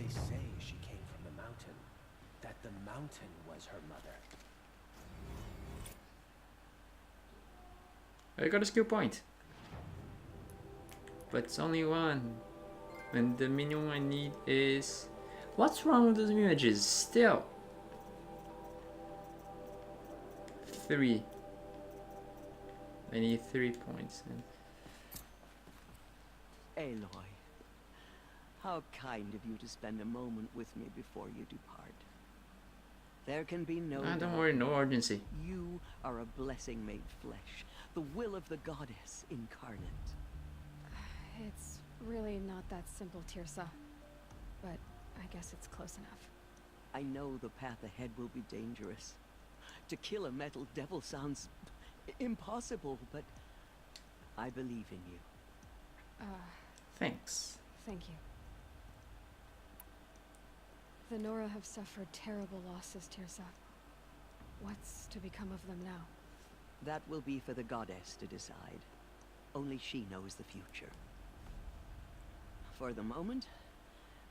They say she came from the mountain, that the mountain was her mother. I got a skill point. But it's only one. And the minimum I need is... What's wrong with those images? Still. 3. I need 3 points. Aloy, how kind of you to spend a moment with me before you depart. There can be no doubt. Don't worry, no urgency. You are a blessing made flesh, the will of the goddess incarnate. It's really not that simple, Tirsa. But I guess it's close enough. I know the path ahead will be dangerous. To kill a metal devil sounds impossible, but I believe in you. Thanks. Thank you. The Nora have suffered terrible losses, Tirsa. What's to become of them now? That will be for the goddess to decide. Only she knows the future. For the moment,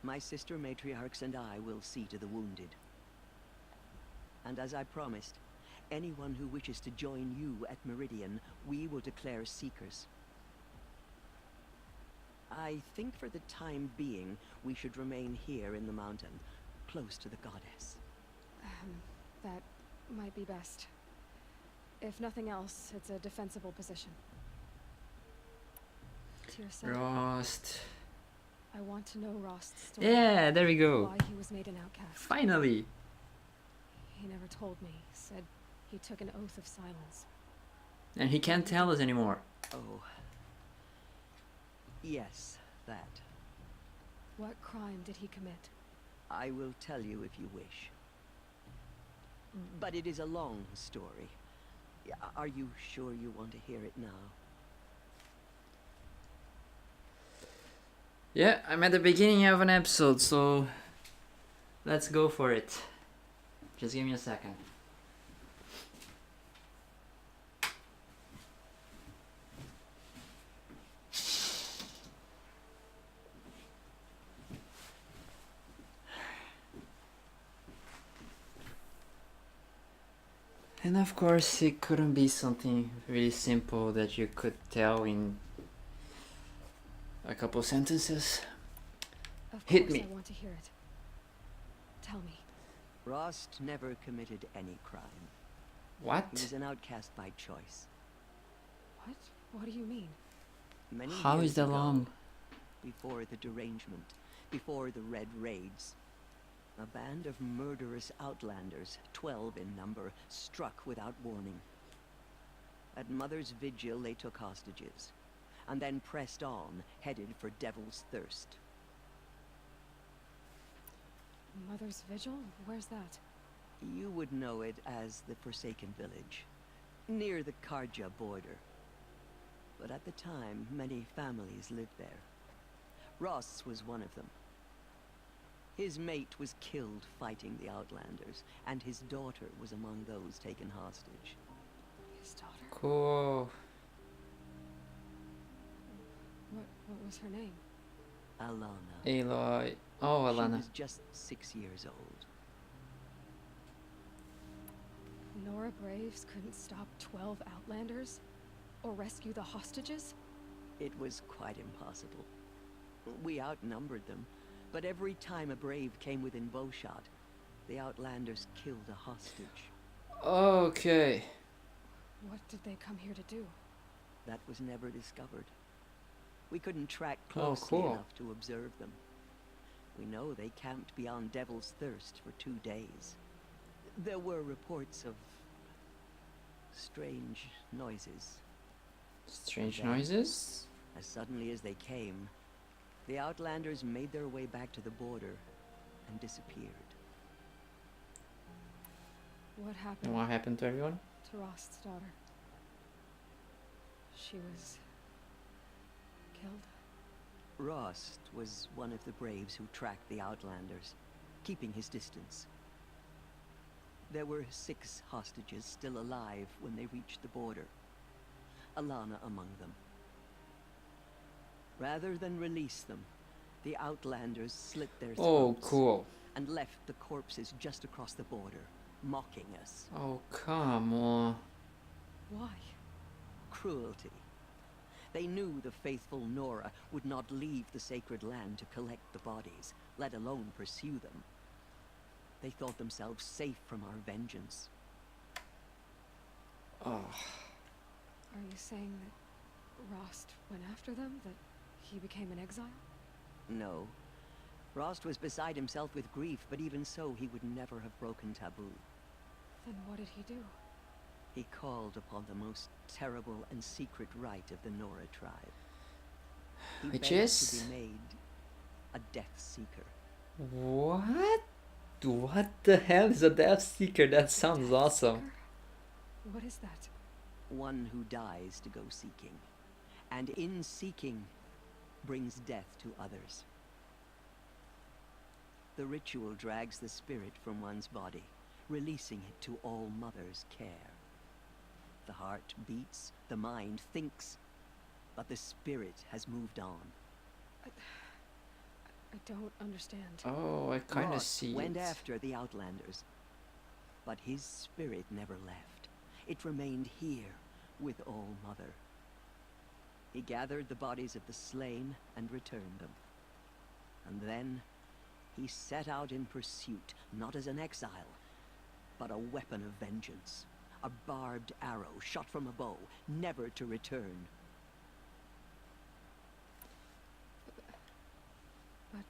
my sister matriarchs and I will see to the wounded. And as I promised, anyone who wishes to join you at Meridian, we will declare seekers. I think for the time being, we should remain here in the mountain, close to the goddess. That might be best. If nothing else, it's a defensible position. Tirsa, Rost. I want to know Rost's story. Yeah, there we go. Why he was made an outcast. Finally. He never told me. Said he took an oath of silence. And he can't tell us anymore. Oh. Yes, that. What crime did he commit? I will tell you if you wish. But it is a long story. Are you sure you want to hear it now? Yeah, I'm at the beginning of an episode, so let's go for it. Just give me a second. And of course, it couldn't be something really simple that you could tell in a couple sentences. Of Hit course me. I want to hear it. Tell me. Rost never committed any crime. What? He was an outcast by choice. What? What do you mean? Many How years is that ago, long? Before the derangement, before the Red Raids, a band of murderous outlanders, 12 in number, struck without warning. At Mother's Vigil, they took hostages, and then pressed on, headed for Devil's Thirst. Mother's Vigil? Where's that? You would know it as the Forsaken Village, near the Karja border. But at the time, many families lived there. Rost's was one of them. His mate was killed fighting the Outlanders, and his daughter was among those taken hostage. His daughter? Cool. What was her name? Alana. Aloy. Oh, She Alana. was just 6 years old. Nora Braves couldn't stop 12 Outlanders? Or rescue the hostages? It was quite impossible. We outnumbered them, but every time a brave came within bowshot, the Outlanders killed a hostage. Okay. What did they come here to do? That was never discovered. We couldn't track closely cool. enough to observe them. We know they camped beyond Devil's Thirst for 2 days. There were reports of strange noises. Strange And then, noises? as suddenly as they came, the Outlanders made their way back to the border and disappeared. What And happened what happened to everyone? to Rost's daughter? She was killed? Rost was one of the braves who tracked the Outlanders, keeping his distance. There were 6 hostages still alive when they reached the border, Alana among them. Rather than release them, The Outlanders slit their Oh, throats cool. and left the corpses just across the border, mocking us. Oh, come on. Why? Cruelty. They knew the faithful Nora would not leave the sacred land to collect the bodies, let alone pursue them. They thought themselves safe from our vengeance. Oh. Are you saying that Rost went after them? That he became an exile? No. Rost was beside himself with grief, but even so, he would never have broken taboo. Then what did he do? He called upon the most terrible and secret rite of the Nora tribe. He Which begged is? to be made a Death Seeker. What? What the hell is a Death Seeker? That sounds awesome. Seeker? What is that? One who dies to go seeking, and in seeking, brings death to others. The ritual drags the spirit from one's body, releasing it to All Mother's care. The heart beats, the mind thinks, but the spirit has moved on. I don't understand. Oh, I kind of Rost see went it. after the Outlanders, but his spirit never left. It remained here with All Mother. He gathered the bodies of the slain and returned them. And then he set out in pursuit, not as an exile, but a weapon of vengeance. A barbed arrow shot from a bow, never to return. But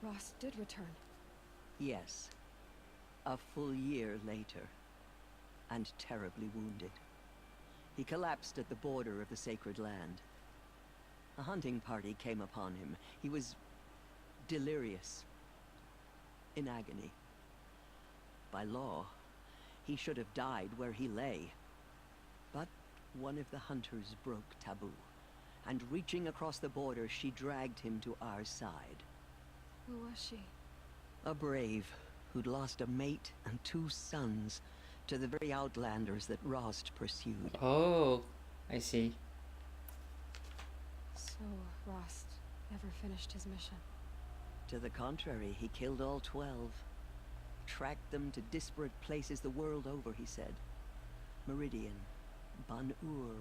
Rost did return. Yes, a full year later, and terribly wounded. He collapsed at the border of the sacred land. A hunting party came upon him. He was delirious, in agony. By law, he should have died where he lay. But one of the hunters broke taboo, and reaching across the border, she dragged him to our side. Who was she? A brave who'd lost a mate and 2 sons to the very Outlanders that Rost pursued. Oh, I see. So Rost never finished his mission. To the contrary, he killed all 12. Tracked them to disparate places the world over, he said. Meridian, Ban-Ur,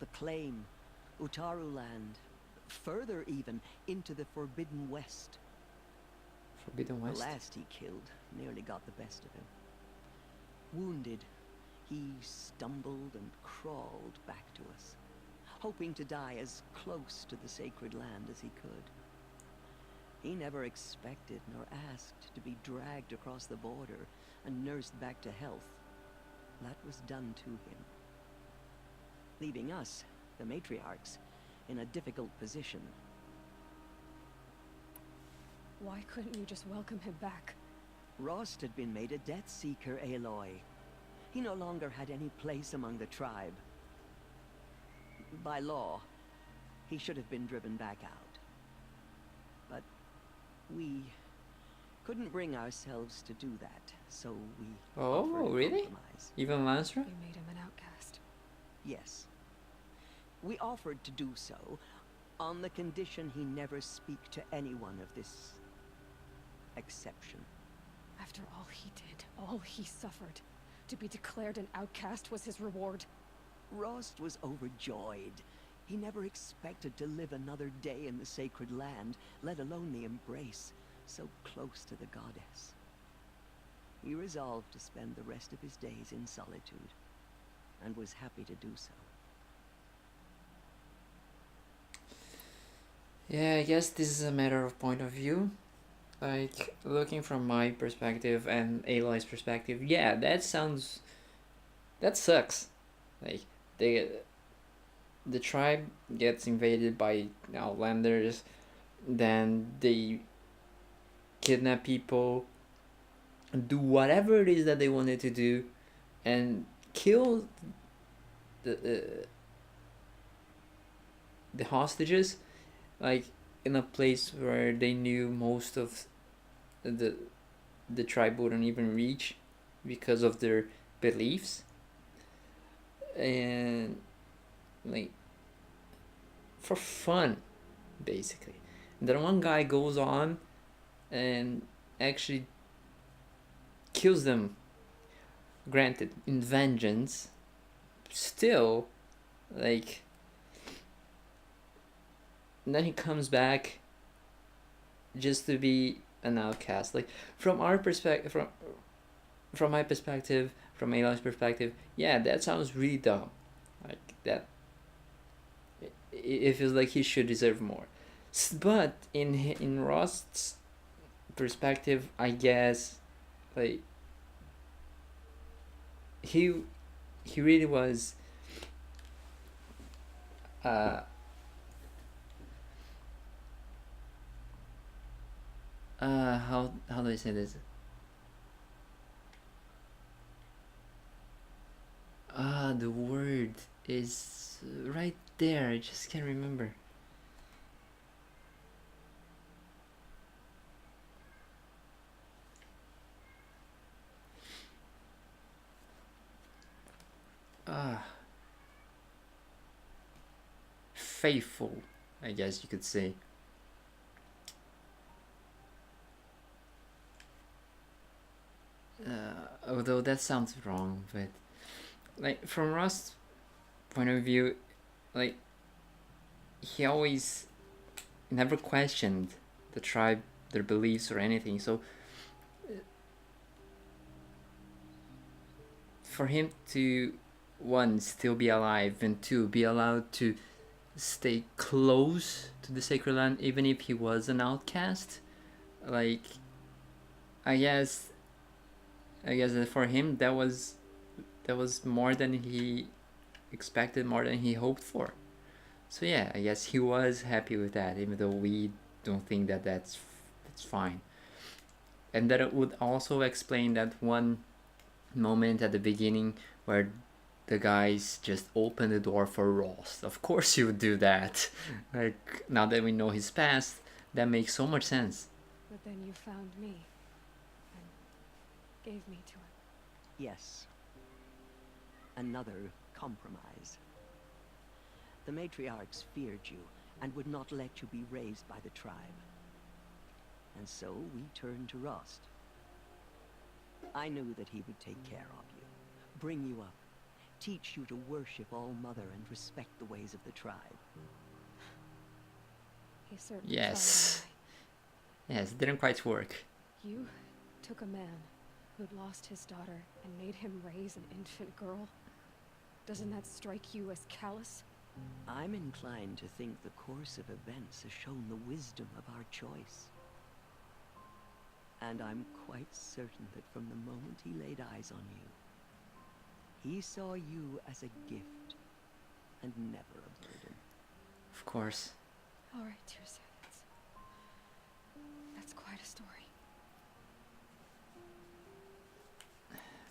the Claim, Utaru land, further even, into the Forbidden West. Forbidden The West. last he killed nearly got the best of him. Wounded, he stumbled and crawled back to us, hoping to die as close to the sacred land as he could. He never expected nor asked to be dragged across the border and nursed back to health. That was done to him, leaving us, the matriarchs, in a difficult position. Why couldn't you just welcome him back? Rost had been made a Death Seeker, Aloy. He no longer had any place among the tribe. By law, he should have been driven back out. But we couldn't bring ourselves to do that, so we offered Oh, a really? compromise. Even Lancera? You made him an outcast. Yes. We offered to do so on the condition he never speak to anyone of this exception. After all he did, all he suffered, to be declared an outcast was his reward. Rost was overjoyed. He never expected to live another day in the sacred land, let alone the embrace, so close to the goddess. He resolved to spend the rest of his days in solitude, and was happy to do so. Yeah, I guess this is a matter of point of view. Like, looking from my perspective and Aloy's perspective, yeah, that sucks. Like, the tribe gets invaded by Outlanders, then they kidnap people, do whatever it is that they wanted to do, and kill the hostages, like in a place where they knew most of the tribe wouldn't even reach because of their beliefs, and like for fun, basically. Then one guy goes on and actually kills them, granted, in vengeance. Still, like, and then he comes back just to be an outcast. Like, from our perspective, from my perspective, from Aloy's perspective, yeah, that sounds really dumb. Like, that, it feels like he should deserve more. But in Rost's perspective, I guess, like, he really was how do I say this? The word is right there. I just can't remember. Faithful, I guess you could say. Although that sounds wrong, but like from Rost's point of view, like he always never questioned the tribe, their beliefs or anything. So for him to, one, still be alive, and two, be allowed to stay close to the sacred land even if he was an outcast, like, I guess that for him that was more than he expected, more than he hoped for. So yeah, I guess he was happy with that, even though we don't think that that's fine. And that it would also explain that one moment at the beginning where the guys just opened the door for Rost. Of course he would do that. Like, now that we know his past, that makes so much sense. But then you found me and gave me to him. Yes. Another compromise. The matriarchs feared you and would not let you be raised by the tribe. And so we turned to Rost. I knew that he would take care of you, bring you up, teach you to worship All-Mother and respect the ways of the tribe. He certainly Yes. tried. Yes, it didn't quite work. You took a man who'd lost his daughter and made him raise an infant girl. Doesn't that strike you as callous? I'm inclined to think the course of events has shown the wisdom of our choice. And I'm quite certain that from the moment he laid eyes on you, he saw you as a gift and never a burden. Of course. All right, Tirsa, that's quite a story.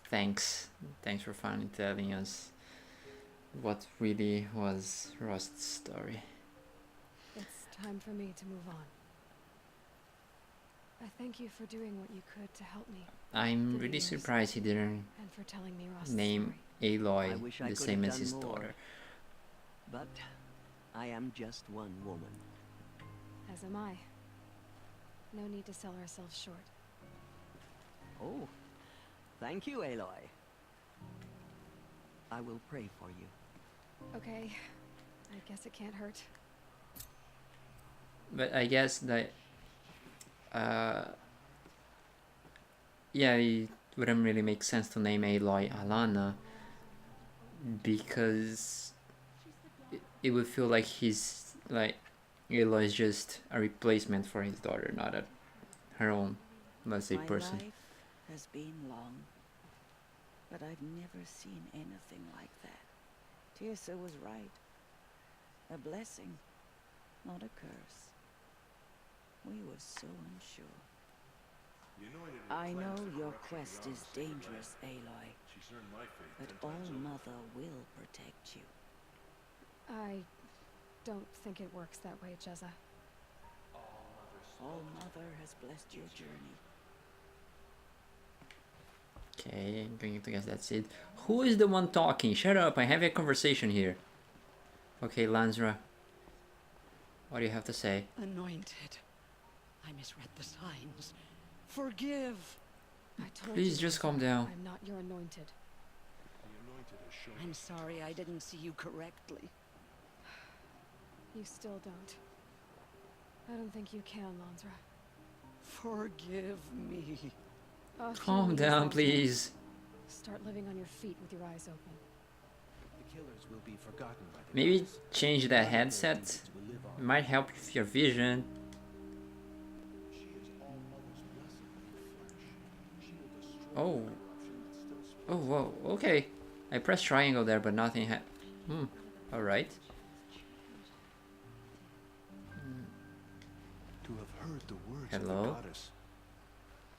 Thanks for finally telling us what really was Rost's story. It's time for me to move on. I thank you for doing what you could to help me. I'm really surprised he didn't and for telling me Rost's name story. Aloy I wish I the could same have as done his more. daughter. But I am just one woman. As am I. No need to sell ourselves short. Oh, thank you, Aloy. I will pray for you. Okay, I guess it can't hurt. But I guess that yeah, it wouldn't really make sense to name Aloy Alana because it would feel like he's like Aloy is just a replacement for his daughter, not her own, let's say, person. My life has been long, but I've never seen anything like that. Tirsa was right. A blessing, not a curse. We were so unsure. I know your quest is dangerous, Aloy, but All-Mother will protect you. I don't think it works that way, Jezza. All-Mother has blessed your journey. Okay, I'm going to guess that's it. Who is the one talking? Shut up, I have a conversation here. Okay, Lansra. What do you have to say? Anointed. I misread the signs. Forgive. I told Please you, just Rost, calm down. I'm not your anointed. I'm sorry I didn't see you correctly. You still don't. I don't think you can, Lansra. Forgive me. A few Calm weeks, down, Lansra. please. Start living on your feet with your eyes open. The killers will be forgotten by the Maybe gods. change that None of their headset. deeds will live It on. might help with your vision. Oh. Oh, whoa. Okay. I pressed triangle there, but nothing happened. Alright. To have heard the words of Hello? the goddess.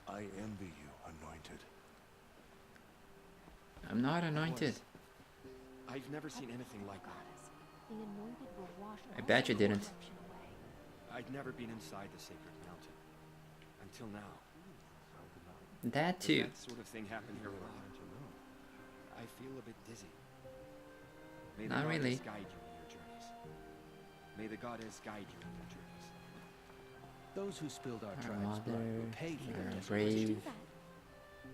I envy you, anointed. I'm not anointed. I've never seen anything like that. I bet you didn't. I'd never been inside the sacred mountain. Until now. That Does too. that sort of thing happen here a lot? I feel a bit dizzy. May the Not goddess really. guide you in your journeys. May the goddess guide you in your journeys. Those who spilled our Our tribe's blood mother, will pay for their our desperation. brave.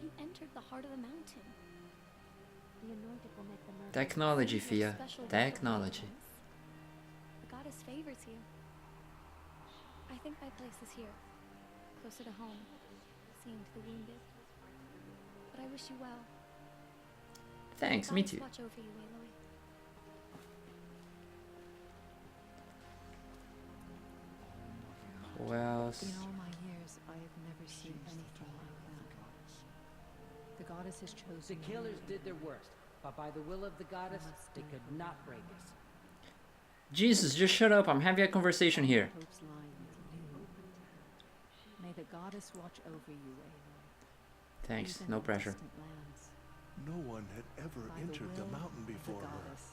You entered the heart of the mountain. The anointed will make the murder Technology, receive your Fia. special Technology. revelations. The goddess favors you. I think my place is here, closer to home, seeing to the wounded. But I wish you well. Thanks, The me goddess too. watch over you, Aloy. Who else? In all my years, I have never seen anything like that. The goddess has chosen The me. killers did their worst, but by the will of the goddess, they could not break us. Jesus, just shut up. I'm having a conversation here. Hope's lying with you. May the goddess watch over you, Aloy. Thanks, Even no in pressure. distant lands. No one had ever By entered the will mountain of the before her. goddess.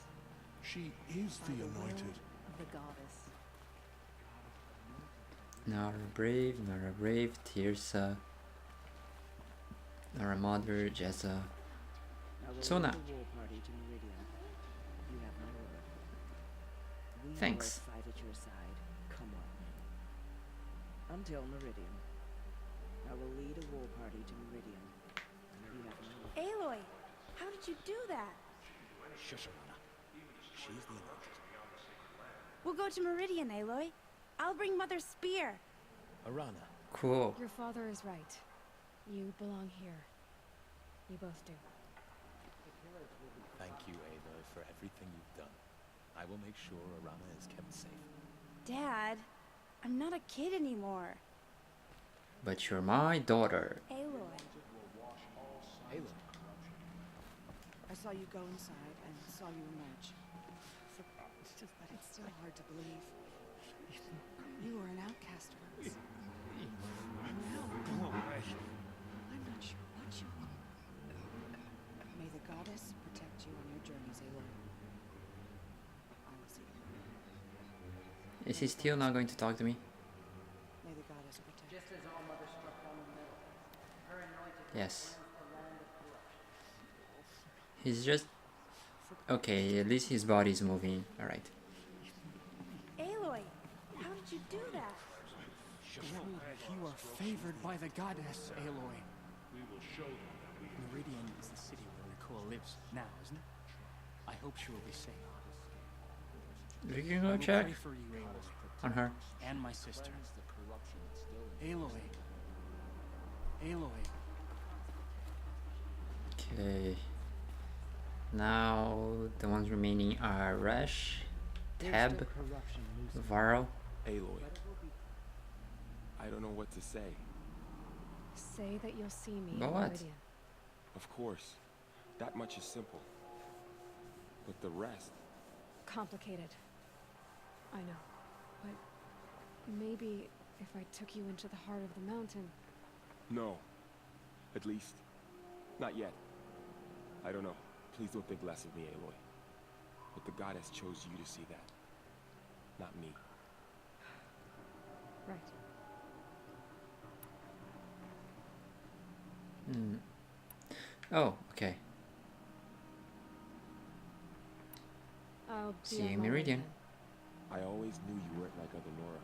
She is By the the will anointed. of the goddess. Nara brave, Tirsa, Nara mother, Jessa. I will Sona. lead the war party to Meridian. You have my word. We Thanks. will fight at your side. Come on. Until Meridian. I will lead a war party to Meridian. You have my word. Aloy, how did you do that? Shush, Arana. She's the anointed. We'll go to Meridian, Aloy. I'll bring Mother's spear. Arana, Cool. Your father is right. You belong here. You both do. thank you, Aloy, for everything you've done. I will make sure Arana is kept safe. Dad, I'm not a kid anymore. But you're my daughter. Aloy. Aloy, I saw you go inside and saw you emerge. It's still hard to believe. You were an outcast once. Go away. I'm not sure what you want. May the goddess protect you on your journeys, Aloy. I will see you. Is he still not going to talk to me? May the goddess protect you. Just as all mother struck down the middle, her anointed Yes. cleansed the land of corruption. He's just... Okay, at least his body's moving. Alright. Aloy, how did you do that? You are favored by the goddess, Aloy. We will show them that we... Meridian is the city where Nicole lives now, isn't it? I hope she will be safe. We can I go will check pray for you, Aloy, on her. and my sister. Aloy. Aloy. Okay. Now the ones remaining are Resh, Tab, Corruption loose. Varl. Aloy. I don't know what to say. Say that you'll see me But in what? Meridian. Of course. That much is simple. But the rest... Complicated. I know. But maybe if I took you into the heart of the mountain. No. At least, not yet. I don't know. Please don't think less of me, Aloy. But the goddess chose you to see that. Not me. Right. Hmm. Oh, okay. I'll be See on you in my way Meridian. then. I always knew you weren't like other Nora.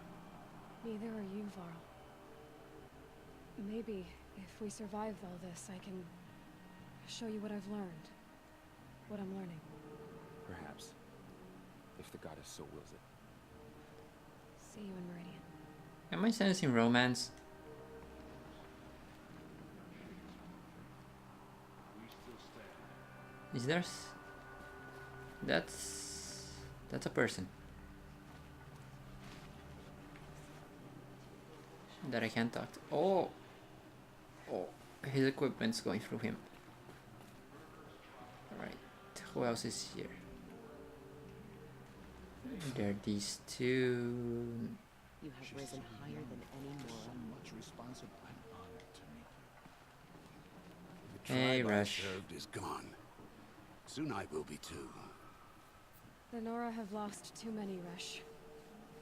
Neither are you, Varl. Maybe, if we survive all this, I can show you what I've learned. What I'm learning. Perhaps. If the goddess so wills it. See you in Meridian. Am I sensing romance? Is there? That's a person that I can't talk to. Oh, his equipment's going through him. All right, who else is here? There are these two. You have risen higher than any Nora. Much responsibility. An honor to meet you. The Hey, tribe I Rush. served is gone. Soon I will be too. The Nora have lost too many, Rush.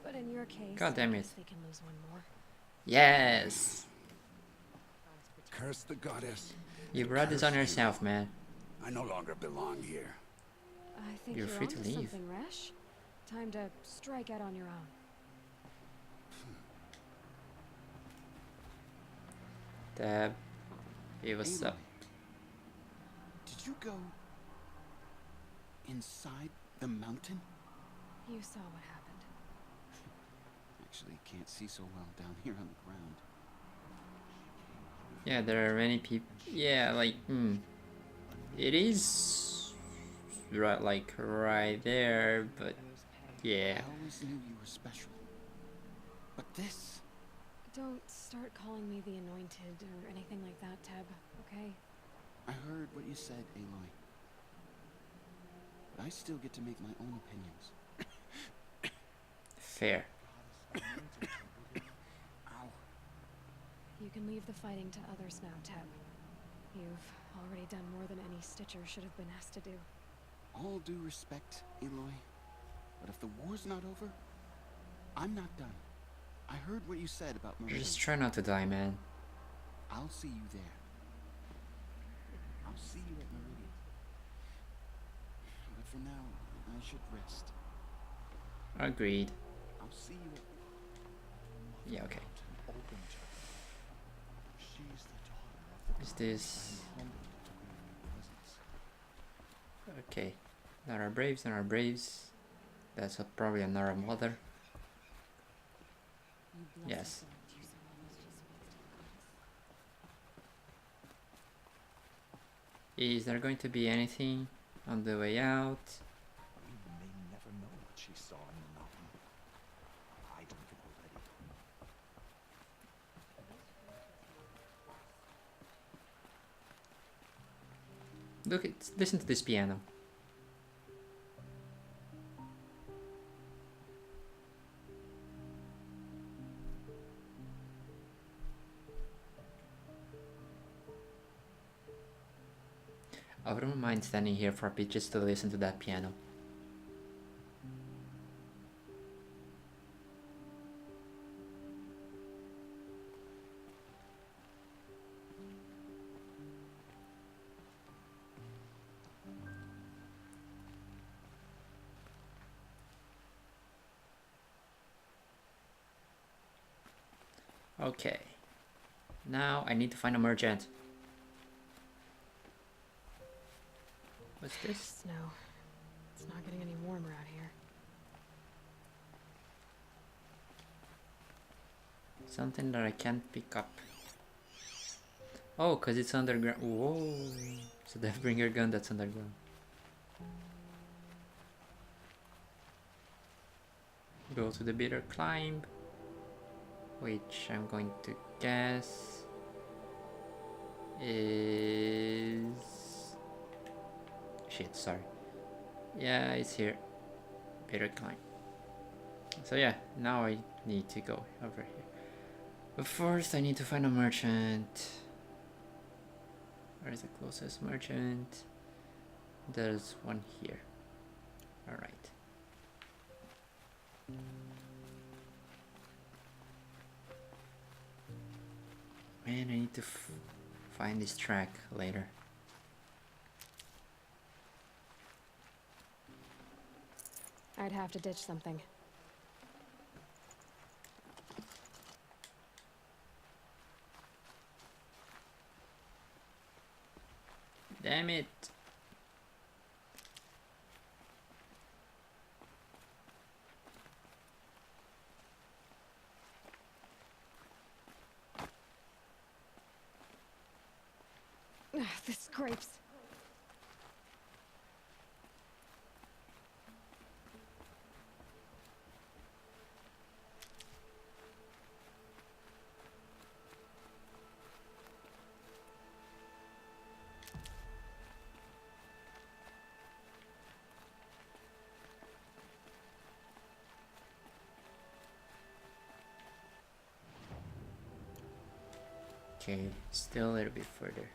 But in your case, God damn I it. guess they can lose one more. Yes, Curse the goddess. you brought this on yourself, man. I no longer belong here. I think You're you're free to onto leave. something, Resh. Time to strike out on your own. Dab, hey, what's up? Did you go inside the mountain? You saw what happened. Actually, can't see so well down here on the ground. Yeah, there are many people. Yeah, like, it is right, like right there, but yeah. I always knew you were special. But this... Don't start calling me the Anointed or anything like that, Teb, okay? I heard what you said, Aloy. But I still get to make my own opinions. Fair. Ow. You can leave the fighting to others now, Teb. You've already done more than any Stitcher should have been asked to do. All due respect, Aloy. But if the war's not over, I'm not done. I heard what you said about Meridian. Just try not to die, man. I'll see you there. I'll see you at Meridian. But for now, I should rest. Agreed. I'll see you at... Yeah, okay. Open to her. She's the daughter of the Is this... humbled to be in your presence. Okay. There are Braves, there are Braves. That's probably another mother. Yes. Is there going to be anything on the way out? You may never know what she saw in the mountain. I don't think we're ready. Listen to this piano. I wouldn't mind standing here for a bit just to listen to that piano. Okay. Now I need to find a merchant. What's this? Snow. It's not getting any warmer out here. Something that I can't pick up. Oh, cause it's underground. Whoa! So Deathbringer gun that's underground. Go to the bitter climb, which I'm going to guess is shit. Sorry. Yeah, it's here. Bitter climb. So yeah, now I need to go over here. But first, I need to find a merchant. Where is the closest merchant? There's one here. Alright. Man, I need to find this track later. I'd have to ditch something. Damn it. This scrapes. Okay, still a little bit further.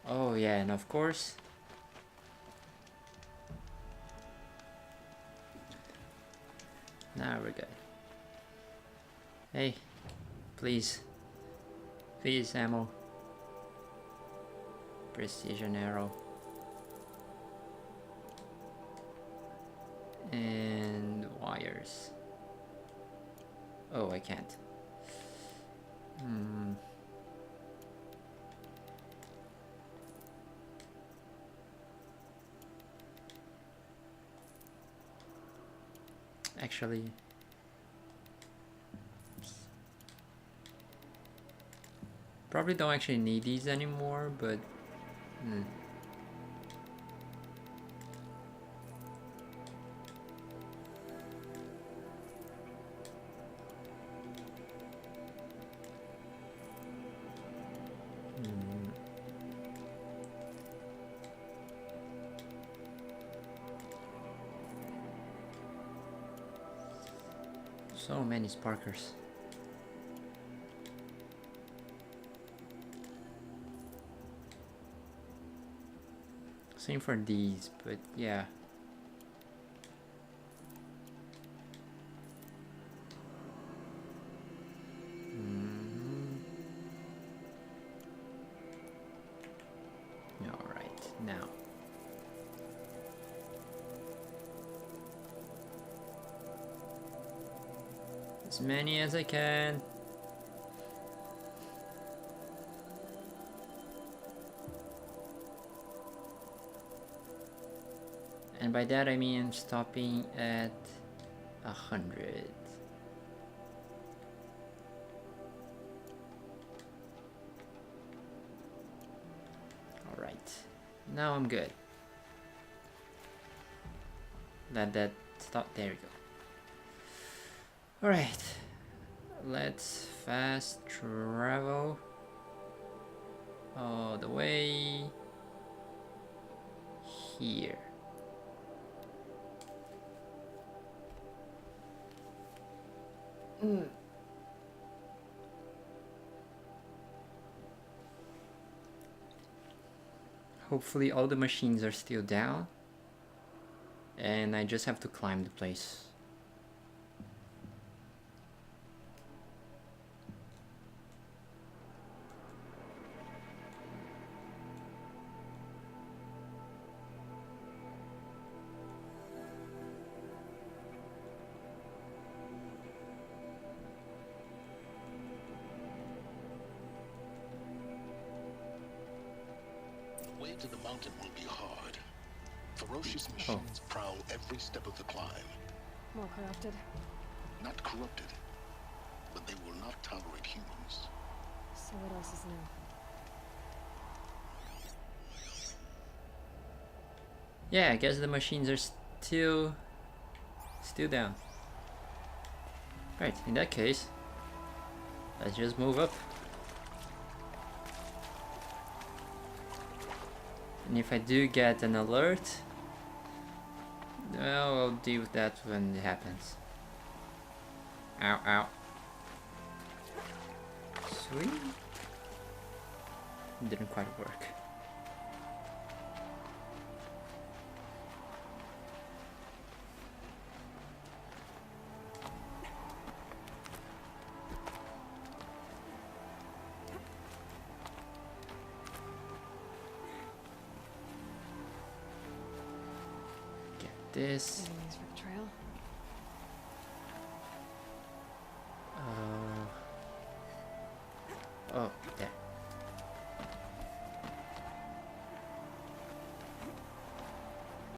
Oh yeah, and of course now we're good. Hey, please ammo. Precision arrow. And wires. Oh, I can't. Actually, probably don't actually need these anymore, but so many sparkers. Same for these, but yeah. Alright, now. As many as I can. And by that I mean stopping at 100. Alright, now I'm good. Let that stop, there we go. Alright, let's fast travel all the way here. Hopefully all the machines are still down and I just have to climb the place. Way to the mountain will be hard. Ferocious machines prowl every step of the climb. More corrupted. Not corrupted, but they will not tolerate humans. So what else is new? Yeah, I guess the machines are still down. Right, in that case, let's just move up. And if I do get an alert, well, I'll deal with that when it happens. Ow, ow. Sweet. Didn't quite work. This. Trail. Oh, yeah.